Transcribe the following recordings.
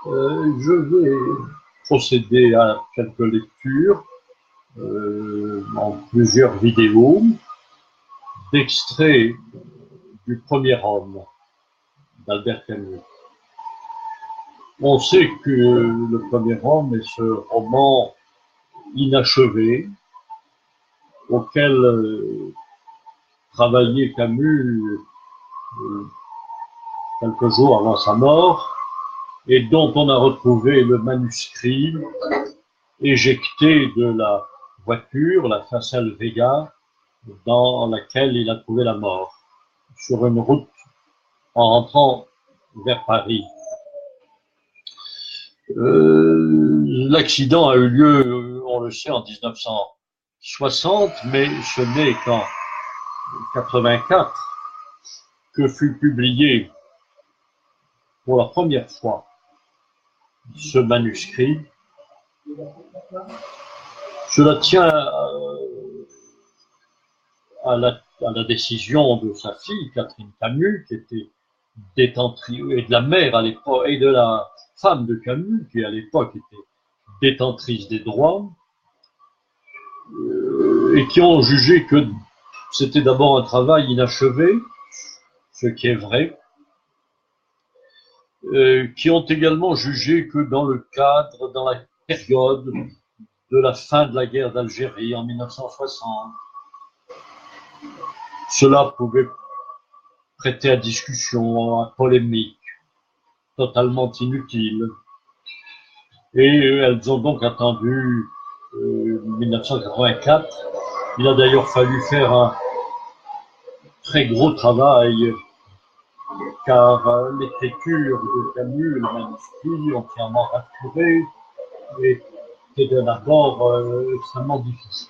Je vais procéder à quelques lectures en plusieurs vidéos d'extraits du Premier Homme d'Albert Camus. On sait que le Premier Homme est ce roman inachevé auquel travaillait Camus quelques jours avant sa mort et dont on a retrouvé le manuscrit éjecté de la voiture, la Facel Vega, dans laquelle il a trouvé la mort, sur une route en rentrant vers Paris. L'accident a eu lieu, on le sait, en 1960, mais ce n'est qu'en 84 que fut publié pour la première fois ce manuscrit. Cela tient à la décision de sa fille, Catherine Camus, qui était détentrice, et de la mère à l'époque, et de la femme de Camus, qui à l'époque était détentrice des droits, et qui ont jugé que c'était d'abord un travail inachevé, ce qui est vrai, qui ont également jugé que dans le cadre, dans la période de la fin de la guerre d'Algérie en 1960, cela pouvait prêter à discussion, à polémique, totalement inutile. Et elles ont donc attendu 1984. Il a d'ailleurs fallu faire un très gros travail, car l'écriture de Camus, le manuscrit entièrement raturé, était d'un abord extrêmement difficile.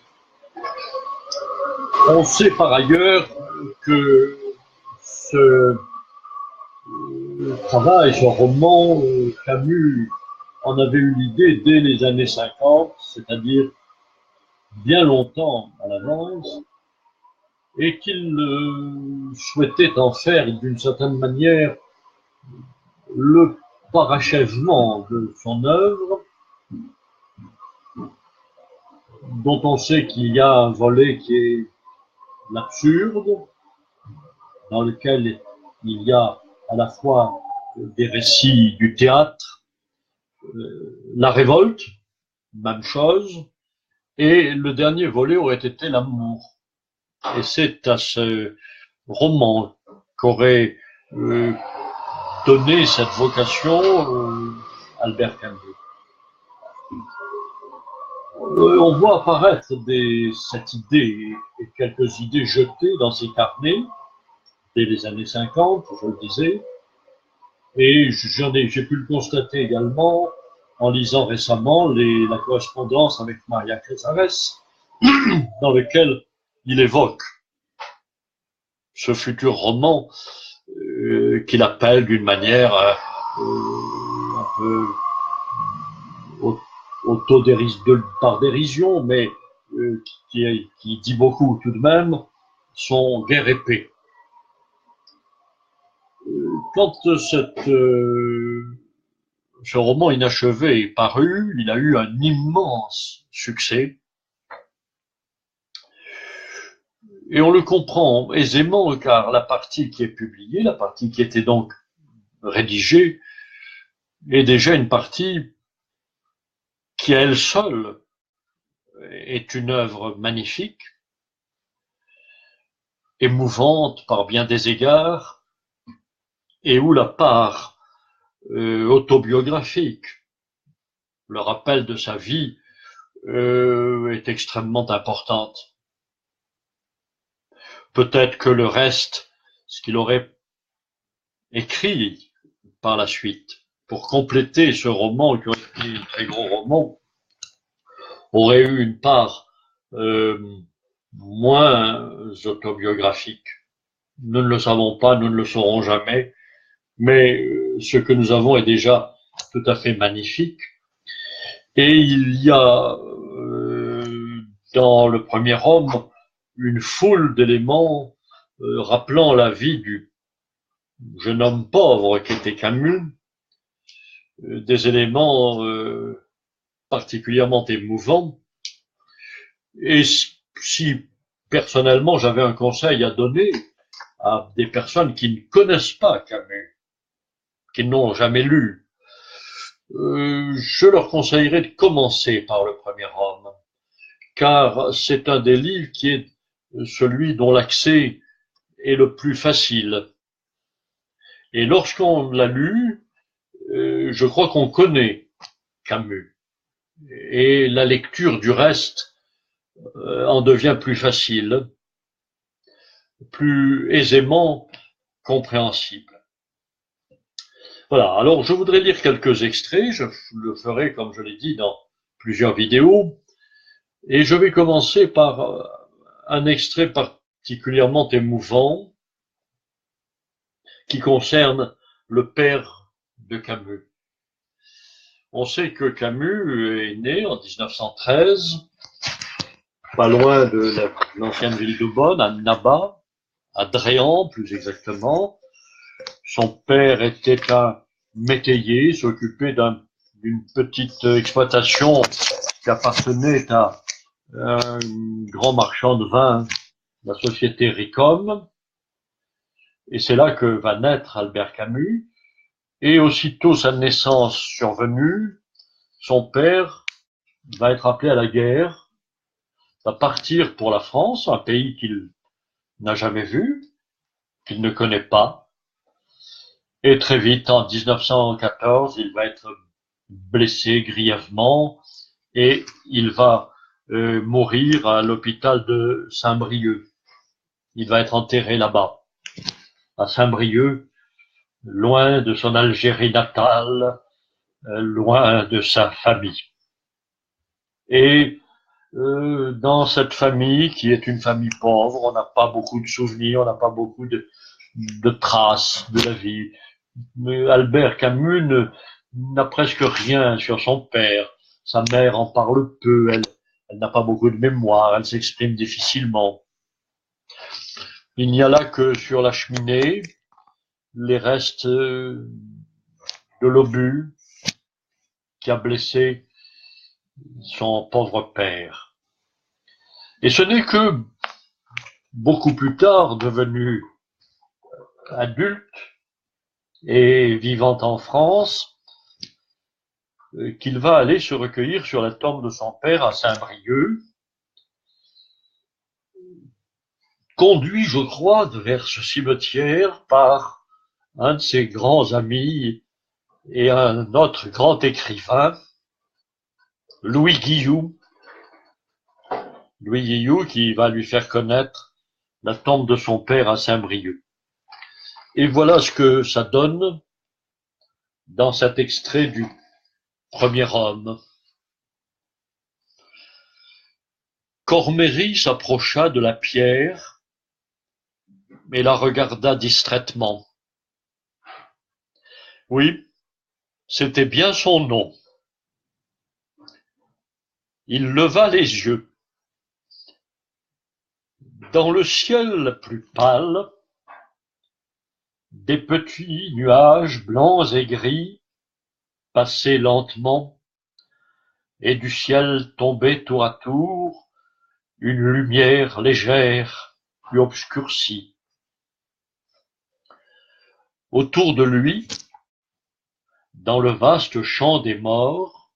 On sait par ailleurs que ce travail, ce roman, Camus en avait eu l'idée dès les années 50, c'est-à-dire bien longtemps à l'avance, et qu'il souhaitait en faire d'une certaine manière le parachèvement de son œuvre, dont on sait qu'il y a un volet qui est l'absurde, dans lequel il y a à la fois des récits du théâtre, la révolte, même chose, et le dernier volet aurait été l'amour. Et c'est à ce roman qu'aurait donné cette vocation Albert Camus. On voit apparaître cette idée et quelques idées jetées dans ses carnets dès les années 50, je le disais, et j'ai pu le constater également en lisant récemment la correspondance avec Maria Casares, dans lequel il évoque ce futur roman qu'il appelle d'une manière un peu par dérision, mais qui dit beaucoup tout de même, son Guerre et paix. Quand ce roman inachevé est paru, il a eu un immense succès. Et on le comprend aisément, car la partie qui est publiée, la partie qui était donc rédigée, est déjà une partie qui à elle seule est une œuvre magnifique, émouvante par bien des égards, et où la part autobiographique, le rappel de sa vie, est extrêmement importante. Peut-être que le reste, ce qu'il aurait écrit par la suite, pour compléter ce roman, qui aurait été un très gros roman, aurait eu une part moins autobiographique. Nous ne le savons pas, nous ne le saurons jamais, mais ce que nous avons est déjà tout à fait magnifique. Et il y a dans le Premier Homme une foule d'éléments rappelant la vie du jeune homme pauvre qu'était Camus, des éléments particulièrement émouvants. Et si personnellement j'avais un conseil à donner à des personnes qui ne connaissent pas Camus, qui n'ont jamais lu, je leur conseillerais de commencer par le premier homme, car c'est un des livres qui est celui dont l'accès est le plus facile. Et lorsqu'on l'a lu, je crois qu'on connaît Camus. Et la lecture du reste en devient plus facile, plus aisément compréhensible. Voilà, alors je voudrais lire quelques extraits, je le ferai comme je l'ai dit dans plusieurs vidéos, et je vais commencer par un extrait particulièrement émouvant qui concerne le père de Camus. On sait que Camus est né en 1913, pas loin de l'ancienne ville de Bonn, à Nabat, à Dréan plus exactement. Son père était un métayer, s'occupait d'une petite exploitation qui appartenait à un grand marchand de vin, la société Ricom. Et c'est là que va naître Albert Camus. Et aussitôt sa naissance survenue, son père va être appelé à la guerre, va partir pour la France, un pays qu'il n'a jamais vu, qu'il ne connaît pas. Et très vite, en 1914, il va être blessé grièvement et il va mourir à l'hôpital de Saint-Brieuc. Il va être enterré là-bas, à Saint-Brieuc, loin de son Algérie natale, loin de sa famille. Et dans cette famille, qui est une famille pauvre, on n'a pas beaucoup de souvenirs, on n'a pas beaucoup de traces de la vie. Mais Albert Camus n'a presque rien sur son père. Sa mère en parle peu, elle n'a pas beaucoup de mémoire, elle s'exprime difficilement. Il n'y a là que sur la cheminée les restes de l'obus qui a blessé son pauvre père. Et ce n'est que beaucoup plus tard, devenu adulte et vivant en France, qu'il va aller se recueillir sur la tombe de son père à Saint-Brieuc, conduit, je crois, vers ce cimetière par un de ses grands amis et un autre grand écrivain, Louis Guilloux. Louis Guilloux qui va lui faire connaître la tombe de son père à Saint-Brieuc. Et voilà ce que ça donne dans cet extrait du premier homme. Corméry s'approcha de la pierre et la regarda distraitement. Oui, c'était bien son nom. Il leva les yeux. Dans le ciel plus pâle, des petits nuages blancs et gris passaient lentement, et du ciel tombait tour à tour une lumière légère puis obscurcie. Autour de lui, dans le vaste champ des morts,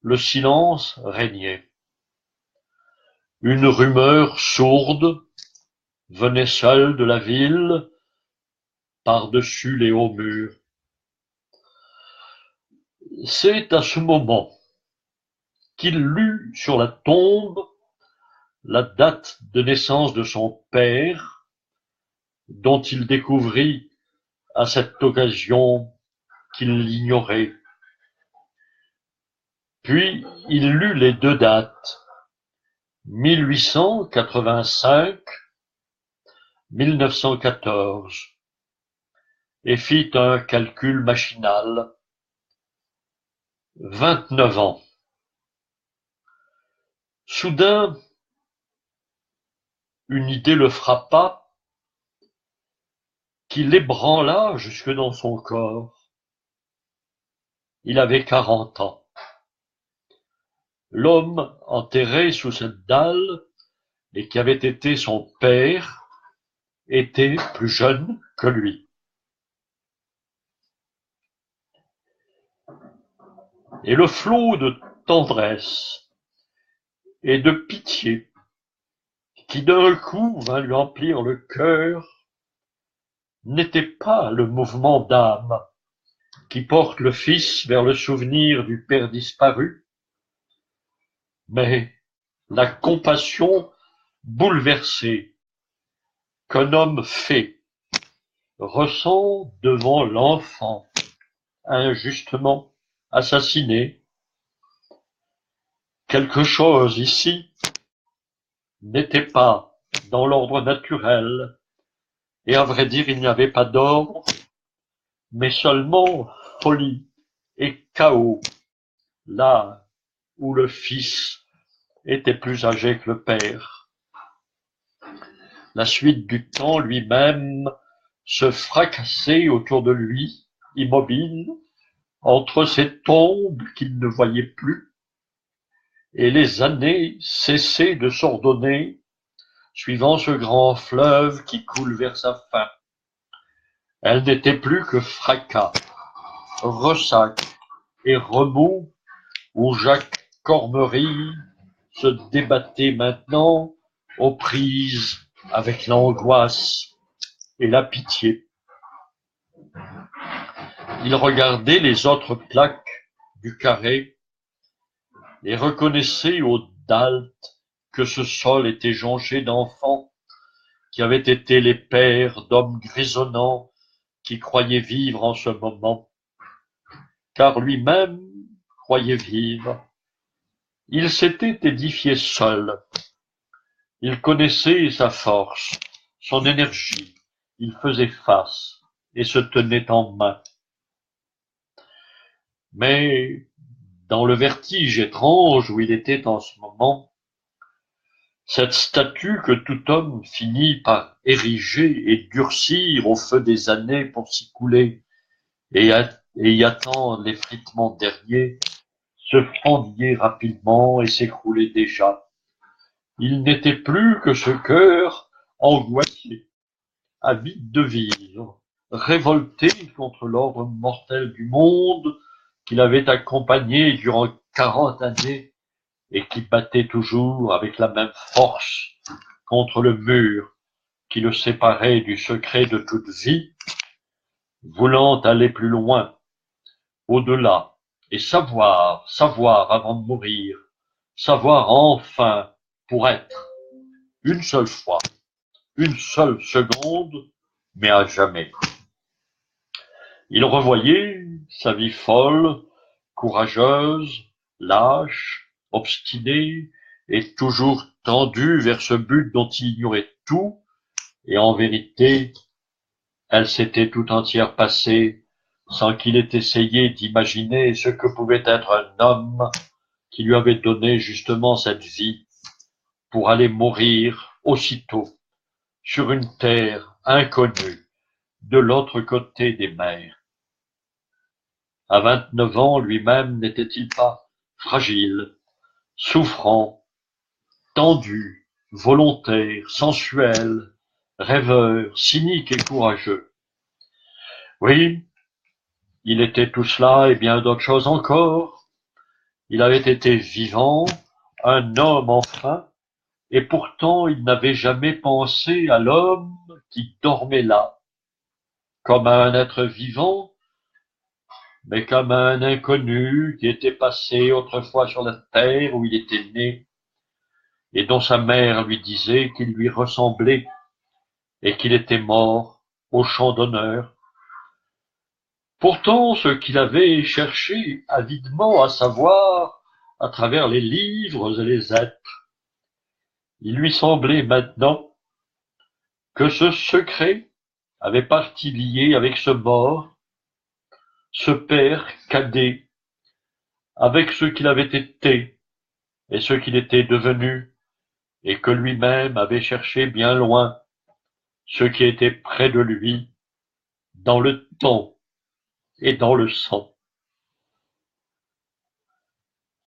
le silence régnait. Une rumeur sourde venait seule de la ville par-dessus les hauts murs. C'est à ce moment qu'il lut sur la tombe la date de naissance de son père, dont il découvrit à cette occasion qu'il l'ignorait. Puis il lut les deux dates, 1885, 1914, et fit un calcul machinal. 29 ans. Soudain, une idée le frappa qui l'ébranla jusque dans son corps. Il avait 40 ans. L'homme enterré sous cette dalle, et qui avait été son père, était plus jeune que lui. Et le flot de tendresse et de pitié qui d'un coup vint lui emplir le cœur n'était pas le mouvement d'âme qui porte le fils vers le souvenir du père disparu, mais la compassion bouleversée qu'un homme fait ressent devant l'enfant injustement assassiné. Quelque chose ici n'était pas dans l'ordre naturel, et à vrai dire il n'y avait pas d'ordre, mais seulement folie et chaos, là où le fils était plus âgé que le père. La suite du temps lui-même se fracassait autour de lui, immobile, entre ces tombes qu'il ne voyait plus, et les années cessaient de s'ordonner, suivant ce grand fleuve qui coule vers sa fin. Elle n'était plus que fracas, ressac et remous, où Jacques Cormery se débattait maintenant aux prises avec l'angoisse et la pitié. Il regardait les autres plaques du carré et reconnaissait aux dalles que ce sol était jonché d'enfants qui avaient été les pères d'hommes grisonnants qui croyaient vivre en ce moment, car lui-même croyait vivre. Il s'était édifié seul. Il connaissait sa force, son énergie. Il faisait face et se tenait en main. Mais dans le vertige étrange où il était en ce moment, cette statue que tout homme finit par ériger et durcir au feu des années pour s'y couler et y attendre l'effritement dernier, se fendillait rapidement et s'écroulait déjà. Il n'était plus que ce cœur angoissé, avide de vivre, révolté contre l'ordre mortel du monde qu'il avait accompagné durant 40 années et qui battait toujours avec la même force contre le mur qui le séparait du secret de toute vie, voulant aller plus loin, au-delà, et savoir avant de mourir, savoir enfin pour être, une seule fois, une seule seconde, mais à jamais. Il revoyait sa vie folle, courageuse, lâche, obstinée, et toujours tendue vers ce but dont il ignorait tout, et en vérité, elle s'était tout entière passée sans qu'il ait essayé d'imaginer ce que pouvait être un homme qui lui avait donné justement cette vie pour aller mourir aussitôt sur une terre inconnue de l'autre côté des mers. À 29 ans, lui-même n'était-il pas fragile, souffrant, tendu, volontaire, sensuel, rêveur, cynique et courageux? Oui, il était tout cela et bien d'autres choses encore. Il avait été vivant, un homme enfin, et pourtant il n'avait jamais pensé à l'homme qui dormait là, comme à un être vivant, mais comme à un inconnu qui était passé autrefois sur la terre où il était né, et dont sa mère lui disait qu'il lui ressemblait et qu'il était mort au champ d'honneur. Pourtant, ce qu'il avait cherché avidement à savoir à travers les livres et les êtres, il lui semblait maintenant que ce secret avait partie liée avec ce mort, ce père cadet, avec ce qu'il avait été et ce qu'il était devenu, et que lui-même avait cherché bien loin, ce qui était près de lui, dans le temps et dans le sang.